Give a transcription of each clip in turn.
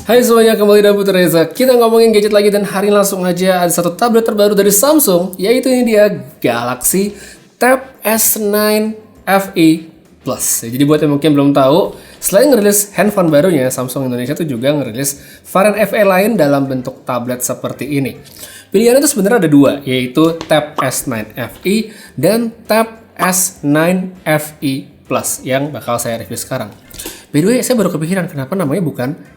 Hai semuanya, kembali dengan Putra Reza. Kita ngomongin gadget lagi dan hari ini langsung aja ada satu tablet terbaru dari Samsung, yaitu ini dia Galaxy Tab S9 FE Plus. Jadi buat yang mungkin belum tahu, selain ngerilis handphone barunya, Samsung Indonesia tuh juga ngerilis varian FE lain dalam bentuk tablet seperti ini. Pilihannya itu sebenarnya ada dua, yaitu Tab S9 FE dan Tab S9 FE Plus yang bakal saya review sekarang. By the way, saya baru kepikiran kenapa namanya bukan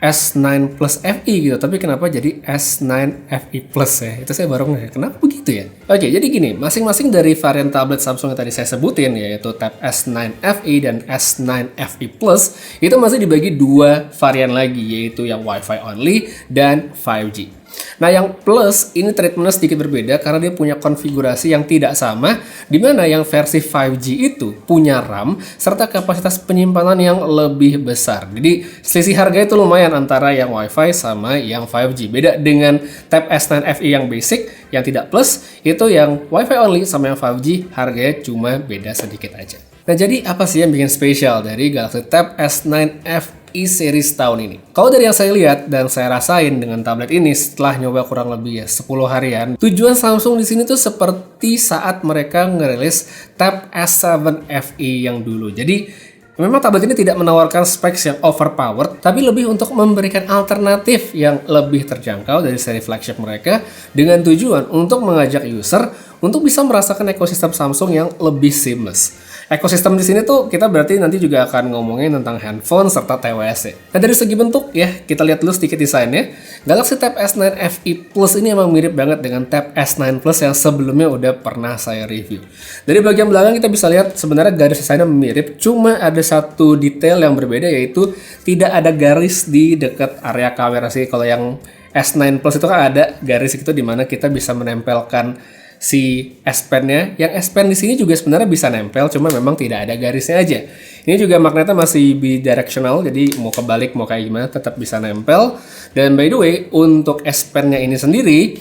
S9 Plus FE gitu, tapi kenapa jadi S9 FE Plus ya? Itu saya baru nggak, kenapa begitu ya? Oke, jadi gini, masing-masing dari varian tablet Samsung yang tadi saya sebutin, yaitu Tab S9 FE dan S9 FE Plus, itu masih dibagi dua varian lagi, yaitu yang Wi-Fi only dan 5G. Nah, yang Plus ini treatmentnya sedikit berbeda karena dia punya konfigurasi yang tidak sama, di mana yang versi 5G itu punya RAM serta kapasitas penyimpanan yang lebih besar. Jadi selisih harga itu lumayan antara yang Wi-Fi sama yang 5G. Beda dengan Tab S9 FE yang basic, yang tidak Plus, itu yang Wi-Fi only sama yang 5G harganya cuma beda sedikit aja. Nah, jadi apa sih yang bikin spesial dari Galaxy Tab S9 FE series tahun ini? Kalau dari yang saya lihat dan saya rasain dengan tablet ini setelah nyoba kurang lebih 10 harian, tujuan Samsung di sini tuh seperti saat mereka ngerilis Tab S7 FE yang dulu. Jadi memang tablet ini tidak menawarkan specs yang overpowered, tapi lebih untuk memberikan alternatif yang lebih terjangkau dari seri flagship mereka dengan tujuan untuk mengajak user untuk bisa merasakan ekosistem Samsung yang lebih seamless. Ekosistem di sini tuh kita berarti nanti juga akan ngomongin tentang handphone serta TWS. Nah, dari segi bentuk ya, kita lihat dulu sedikit desainnya. Galaxy Tab S9 FE Plus ini emang mirip banget dengan Tab S9 Plus yang sebelumnya udah pernah saya review. Dari bagian belakang kita bisa lihat sebenarnya garis desainnya mirip, cuma ada satu detail yang berbeda, yaitu tidak ada garis di dekat area kamera sih. Kalau yang S9 Plus itu kan ada garis itu di mana kita bisa menempelkan si S Pen-nya. Yang S Pen di sini juga sebenarnya bisa nempel, cuma memang tidak ada garisnya aja. Ini juga magnetnya masih bidirectional, jadi mau kebalik mau kayak gimana tetap bisa nempel. Dan by the way, untuk S Pen-nya ini sendiri,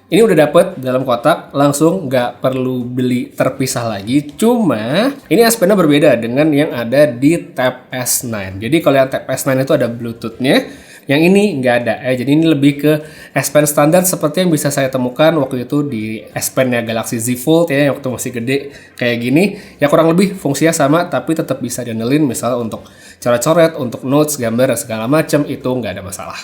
ini udah dapet dalam kotak, langsung nggak perlu beli terpisah lagi. Cuma ini S Pen-nya berbeda dengan yang ada di Tab S9. Jadi kalau yang Tab S9 itu ada Bluetooth-nya, yang ini nggak ada ya. Jadi ini lebih ke S Pen standar seperti yang bisa saya temukan waktu itu di S Pen-nya Galaxy Z Fold ya, waktu masih gede kayak gini. Ya kurang lebih fungsinya sama, tapi tetap bisa diandelin misalnya untuk coret-coret, untuk notes, gambar, dan segala macam, itu nggak ada masalah.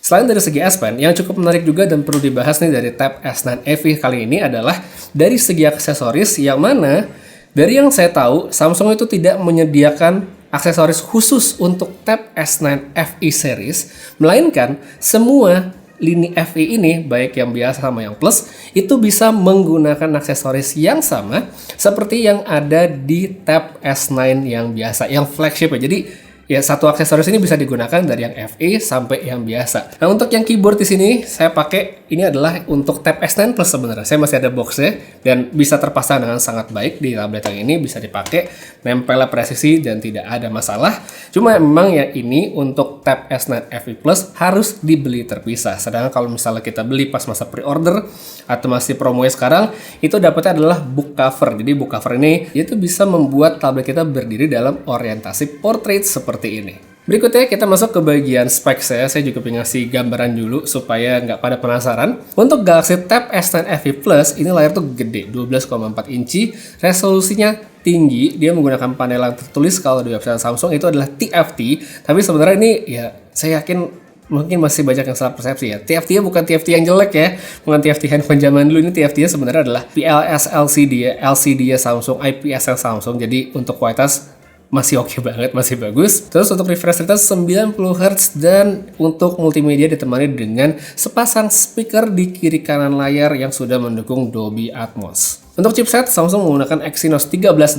Selain dari segi S Pen, yang cukup menarik juga dan perlu dibahas nih dari Tab S9 FE kali ini adalah dari segi aksesoris, yang mana dari yang saya tahu Samsung itu tidak menyediakan aksesoris khusus untuk Tab S9 FE series, melainkan semua lini FE ini, baik yang biasa sama yang Plus, itu bisa menggunakan aksesoris yang sama seperti yang ada di Tab S9 yang biasa, yang flagship ya. Jadi ya satu aksesoris ini bisa digunakan dari yang FE sampai yang biasa. Nah, untuk yang keyboard di sini saya pakai ini adalah untuk Tab S9 Plus sebenarnya. Saya masih ada boxnya dan bisa terpasang dengan sangat baik di tablet yang ini, bisa dipakai, nempelnya presisi dan tidak ada masalah. Cuma memang yang ini untuk Tab S9 FE Plus harus dibeli terpisah. Sedangkan kalau misalnya kita beli pas masa pre-order atau masih promonya sekarang, itu dapatnya adalah book cover. Jadi book cover ini itu bisa membuat tablet kita berdiri dalam orientasi portrait seperti ini. Berikutnya kita masuk ke bagian spek saya juga pengen ngasih gambaran dulu supaya nggak pada penasaran. Untuk Galaxy Tab S9 FE Plus ini layar tuh gede, 12,4 inci, resolusinya tinggi, dia menggunakan panel yang tertulis kalau di website Samsung itu adalah TFT, tapi sebenarnya ini ya saya yakin mungkin masih banyak yang salah persepsi ya. TFT-nya bukan TFT yang jelek ya, bukan TFT handphone zaman dulu. Ini TFT-nya sebenarnya adalah PLS LCD ya, LCD-nya Samsung, IPS Samsung, jadi untuk kualitas masih oke banget, masih bagus. Terus untuk refresh rate 90 Hz dan untuk multimedia ditemani dengan sepasang speaker di kiri kanan layar yang sudah mendukung Dolby Atmos. Untuk chipset, Samsung menggunakan Exynos 1380,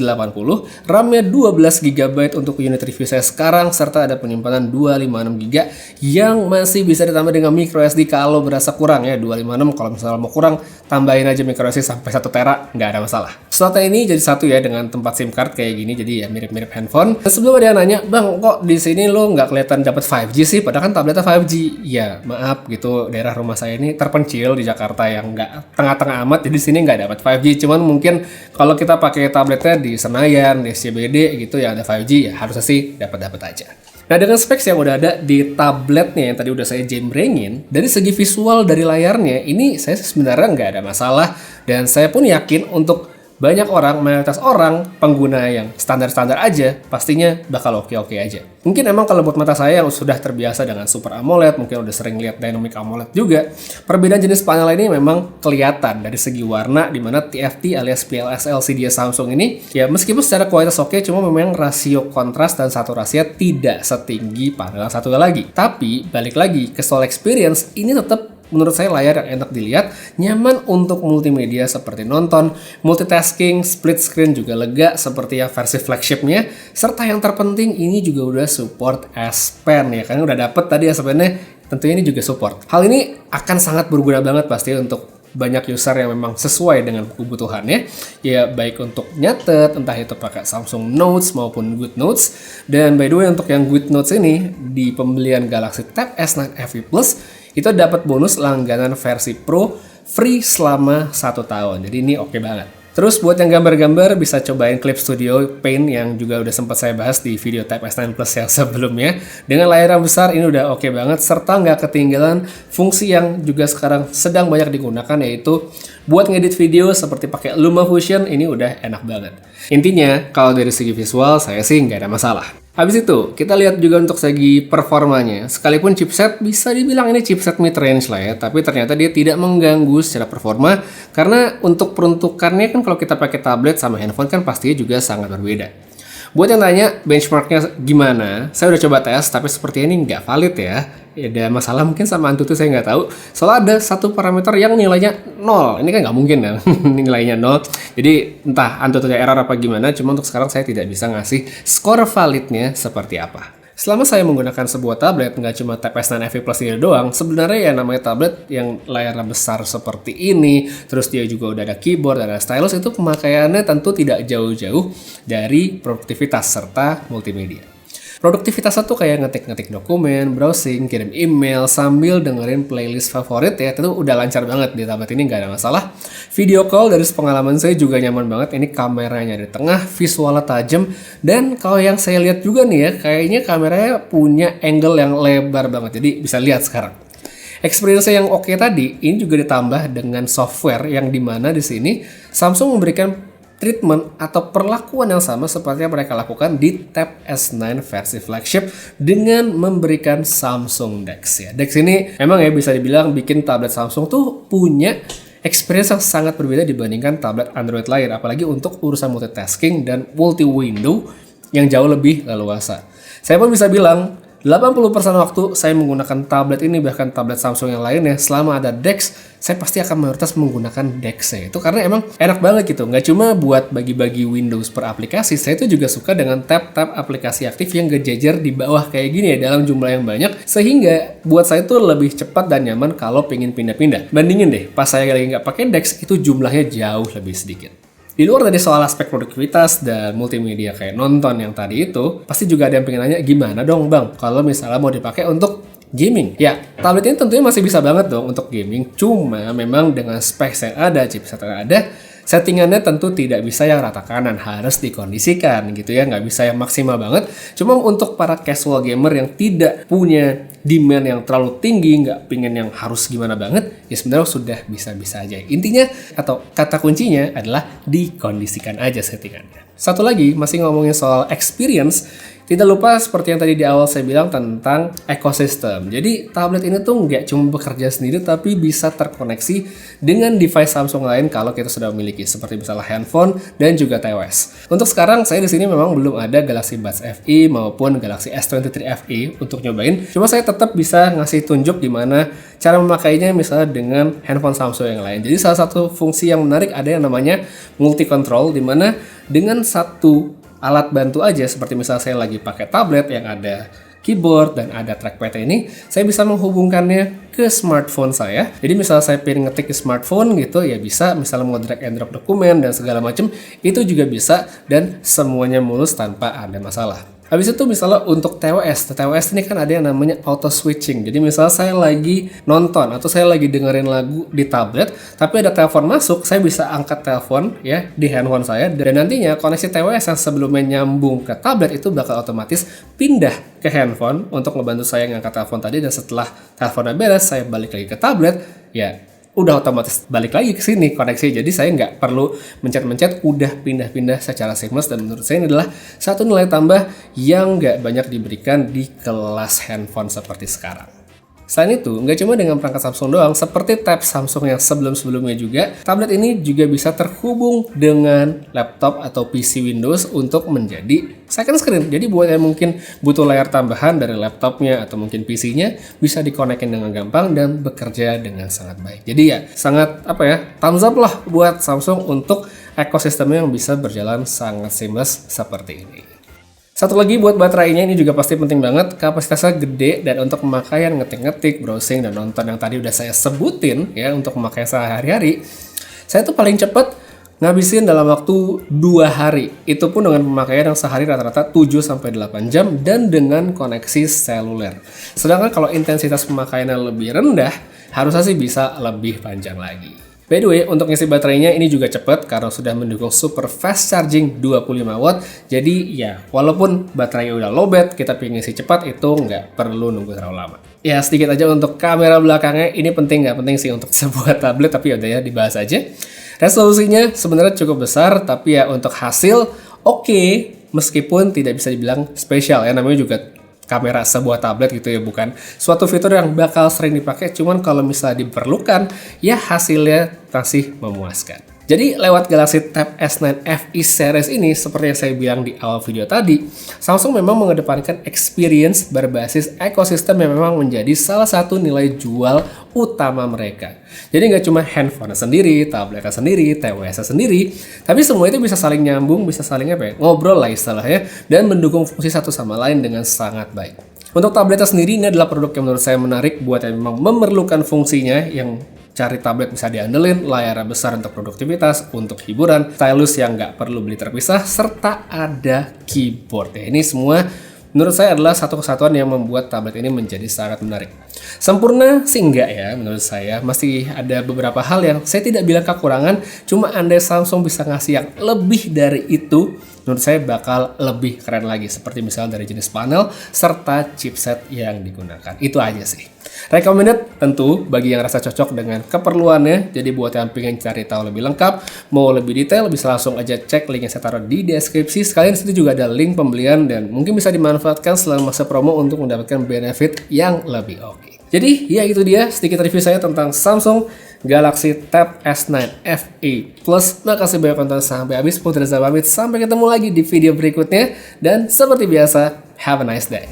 RAM-nya 12GB untuk unit review saya sekarang, serta ada penyimpanan 256GB yang masih bisa ditambah dengan microSD kalau berasa kurang ya. 256, kalau misalnya mau kurang, tambahin aja microSD sampai 1 tera, nggak ada masalah. Slotnya ini jadi satu ya dengan tempat SIM card kayak gini, jadi ya mirip-mirip handphone. Dan sebelum ada yang nanya, "Bang, kok di sini lo nggak kelihatan dapat 5G sih? Padahal kan tabletnya 5G." Ya, maaf gitu, daerah rumah saya ini terpencil di Jakarta yang nggak tengah-tengah amat, jadi sini nggak dapat 5G. Cuman mungkin kalau kita pakai tabletnya di Senayan, di SCBD gitu ya ada 5G, ya harusnya sih dapat-dapat aja. Nah, dengan specs yang udah ada di tabletnya yang tadi udah saya jembrengin, dari segi visual dari layarnya ini saya sebenarnya nggak ada masalah, dan saya pun yakin untuk banyak orang, mayoritas orang pengguna yang standar-standar aja pastinya bakal oke-oke aja. Mungkin emang kalau buat mata saya yang sudah terbiasa dengan Super AMOLED, mungkin udah sering lihat Dynamic AMOLED juga, perbedaan jenis panel ini memang kelihatan dari segi warna, di mana TFT alias PLS LCD Samsung ini ya meskipun secara kualitas oke, cuma memang rasio kontras dan saturasinya tidak setinggi panel satu lagi. Tapi balik lagi ke soal experience, ini tetap menurut saya layar yang enak dilihat, nyaman untuk multimedia seperti nonton, multitasking, split screen juga lega seperti yang versi flagshipnya, serta yang terpenting ini juga udah support S Pen ya, kan udah dapet tadi S Pen-nya, tentunya ini juga support. Hal ini akan sangat berguna banget pasti untuk banyak user yang memang sesuai dengan kebutuhannya, ya baik untuk nyatet, entah itu pakai Samsung Notes maupun GoodNotes. Dan by the way untuk yang GoodNotes ini, di pembelian Galaxy Tab S9 FE Plus itu dapat bonus langganan versi Pro free selama 1 tahun. Jadi ini oke banget. Terus buat yang gambar-gambar bisa cobain Clip Studio Paint yang juga udah sempat saya bahas di video Tab S9 Plus yang sebelumnya. Dengan layar yang besar ini udah oke banget, serta nggak ketinggalan fungsi yang juga sekarang sedang banyak digunakan, yaitu buat ngedit video seperti pakai LumaFusion. Ini udah enak banget. Intinya kalau dari segi visual saya sih nggak ada masalah. Habis itu, kita lihat juga untuk segi performanya. Sekalipun chipset bisa dibilang ini chipset mid-range lah ya, tapi ternyata dia tidak mengganggu secara performa, karena untuk peruntukannya kan kalau kita pakai tablet sama handphone kan pastinya juga sangat berbeda. Buat yang tanya benchmarknya gimana, saya udah coba tes, tapi seperti ini nggak valid ya. Ya ada masalah mungkin sama Antutu, saya nggak tahu. Soalnya ada satu parameter yang nilainya 0. Ini kan nggak mungkin ya, nilainya 0. Jadi entah Antutunya error apa gimana, cuma untuk sekarang saya tidak bisa ngasih skor validnya seperti apa. Selama saya menggunakan sebuah tablet, nggak cuma Tab S9 FE Plus ini doang, sebenarnya ya namanya tablet yang layarnya besar seperti ini, terus dia juga udah ada keyboard, ada stylus, itu pemakaiannya tentu tidak jauh-jauh dari produktivitas serta multimedia. Produktivitasnya tuh kayak ngetik-ngetik dokumen, browsing, kirim email, sambil dengerin playlist favorit ya, itu udah lancar banget di tablet ini, nggak ada masalah. Video call dari pengalaman saya juga nyaman banget, ini kameranya di tengah, visualnya tajam, dan kalau yang saya lihat juga nih ya, kayaknya kameranya punya angle yang lebar banget, jadi bisa lihat sekarang. Experience yang oke tadi, ini juga ditambah dengan software yang dimana di sini Samsung memberikan treatment atau perlakuan yang sama seperti yang mereka lakukan di Tab S9 versi flagship dengan memberikan Samsung DeX ya. DeX ini memang ya bisa dibilang bikin tablet Samsung tuh punya experience yang sangat berbeda dibandingkan tablet Android lain, apalagi untuk urusan multitasking dan multi-window yang jauh lebih leluasa. Saya pun bisa bilang 80% waktu saya menggunakan tablet ini, bahkan tablet Samsung yang lainnya, selama ada DeX, saya pasti akan mayoritas menggunakan DeX-nya. Itu karena emang enak banget gitu. Nggak cuma buat bagi-bagi Windows per aplikasi, saya itu juga suka dengan tab-tab aplikasi aktif yang gejejer di bawah kayak gini ya, dalam jumlah yang banyak, sehingga buat saya itu lebih cepat dan nyaman kalau pengen pindah-pindah. Bandingin deh, pas saya lagi nggak pakai DeX, itu jumlahnya jauh lebih sedikit. Di luar dari soal aspek produktivitas dan multimedia kayak nonton yang tadi itu, pasti juga ada yang pengen nanya, gimana dong bang kalau misalnya mau dipakai untuk gaming? Ya, tablet ini tentunya masih bisa banget dong untuk gaming, cuma memang dengan specs yang ada, chipset yang ada, settingannya tentu tidak bisa yang rata kanan, harus dikondisikan gitu ya, nggak bisa yang maksimal banget. Cuma untuk para casual gamer yang tidak punya demand yang terlalu tinggi, nggak pengen yang harus gimana banget, ya sebenarnya sudah bisa-bisa aja. Intinya atau kata kuncinya adalah dikondisikan aja settingannya. Satu lagi, masih ngomongin soal experience, tidak lupa seperti yang tadi di awal saya bilang tentang ekosistem. Jadi tablet ini tuh nggak cuma bekerja sendiri, tapi bisa terkoneksi dengan device Samsung lain kalau kita sudah memiliki, seperti misalnya handphone dan juga tvOS. Untuk sekarang saya di sini memang belum ada Galaxy Buds FE maupun Galaxy S23 FE untuk nyobain. Cuma saya tetap bisa ngasih tunjuk gimana cara memakainya misalnya dengan handphone Samsung yang lain. Jadi salah satu fungsi yang menarik ada yang namanya multi control, dimana dengan satu alat bantu aja, seperti misalnya saya lagi pakai tablet yang ada keyboard dan ada trackpad ini, saya bisa menghubungkannya ke smartphone saya. Jadi misalnya saya pengen ngetik di smartphone gitu, ya bisa. Misalnya mau drag and drop dokumen dan segala macam, itu juga bisa dan semuanya mulus tanpa ada masalah. Habis itu misalnya untuk TWS ini kan ada yang namanya auto switching. Jadi misalnya saya lagi nonton atau saya lagi dengerin lagu di tablet, tapi ada telepon masuk, saya bisa angkat telepon ya di handphone saya, dan nantinya koneksi TWS yang sebelumnya nyambung ke tablet itu bakal otomatis pindah ke handphone untuk ngebantu saya ngangkat telepon tadi, dan setelah teleponnya beres saya balik lagi ke tablet, ya udah otomatis balik lagi ke sini koneksi. Jadi saya nggak perlu mencet-mencet, udah pindah-pindah secara seamless, dan menurut saya ini adalah satu nilai tambah yang nggak banyak diberikan di kelas handphone seperti sekarang. Selain itu, nggak cuma dengan perangkat Samsung doang, seperti tab Samsung yang sebelum-sebelumnya juga, tablet ini juga bisa terhubung dengan laptop atau PC Windows untuk menjadi second screen. Jadi buat yang mungkin butuh layar tambahan dari laptopnya atau mungkin PC-nya, bisa dikonekin dengan gampang dan bekerja dengan sangat baik. Jadi ya, sangat thumbs up lah buat Samsung untuk ekosistemnya yang bisa berjalan sangat seamless seperti ini. Satu lagi buat baterainya, ini juga pasti penting banget, kapasitasnya gede dan untuk pemakaian ngetik-ngetik, browsing, dan nonton yang tadi udah saya sebutin ya, untuk pemakaian sehari-hari, saya tuh paling cepet ngabisin dalam waktu 2 hari. Itu pun dengan pemakaian yang sehari rata-rata 7-8 jam dan dengan koneksi seluler. Sedangkan kalau intensitas pemakaiannya lebih rendah, harusnya sih bisa lebih panjang lagi. By the way, untuk ngisi baterainya ini juga cepat karena sudah mendukung super fast charging 25 watt. Jadi ya, walaupun baterainya udah lowbat, kita pengen ngisi cepat itu nggak perlu nunggu terlalu lama. Ya, sedikit aja untuk kamera belakangnya, ini penting nggak penting sih untuk sebuah tablet, tapi yaudah ya, dibahas aja. Resolusinya sebenarnya cukup besar, tapi ya untuk hasil oke, meskipun tidak bisa dibilang spesial ya, namanya juga kamera sebuah tablet gitu ya, bukan suatu fitur yang bakal sering dipakai, cuman kalau misalnya diperlukan ya hasilnya masih memuaskan. Jadi lewat Galaxy Tab S9 FE series ini, seperti yang saya bilang di awal video tadi, Samsung memang mengedepankan experience berbasis ekosistem yang memang menjadi salah satu nilai jual utama mereka. Jadi nggak cuma handphone sendiri, tabletnya sendiri, TWS sendiri, tapi semua itu bisa saling nyambung, bisa saling ngobrol lah istilahnya, dan mendukung fungsi satu sama lain dengan sangat baik. Untuk tabletnya sendiri, ini adalah produk yang menurut saya menarik buat yang memang memerlukan fungsinya, yang cari tablet bisa diandelin, layarnya besar untuk produktivitas, untuk hiburan, stylus yang nggak perlu beli terpisah, serta ada keyboard. Ya, ini semua menurut saya adalah satu kesatuan yang membuat tablet ini menjadi sangat menarik. Sempurna sih enggak ya, menurut saya masih ada beberapa hal yang saya tidak bilang kekurangan, cuma andai Samsung bisa ngasih yang lebih dari itu, menurut saya bakal lebih keren lagi, seperti misalnya dari jenis panel serta chipset yang digunakan. Itu aja sih. Recommended tentu bagi yang rasa cocok dengan keperluannya. Jadi buat yang pengen cari tahu lebih lengkap, mau lebih detail, bisa langsung aja cek link yang saya taruh di deskripsi. Sekalian di situ juga ada link pembelian dan mungkin bisa dimanfaatkan selama masa promo untuk mendapatkan benefit yang lebih oke. Jadi ya itu dia sedikit review saya tentang Samsung Galaxy Tab S9 FE Plus. Makasih banyak nonton sampai habis. Putra pamit, sampai ketemu lagi di video berikutnya. Dan seperti biasa, have a nice day.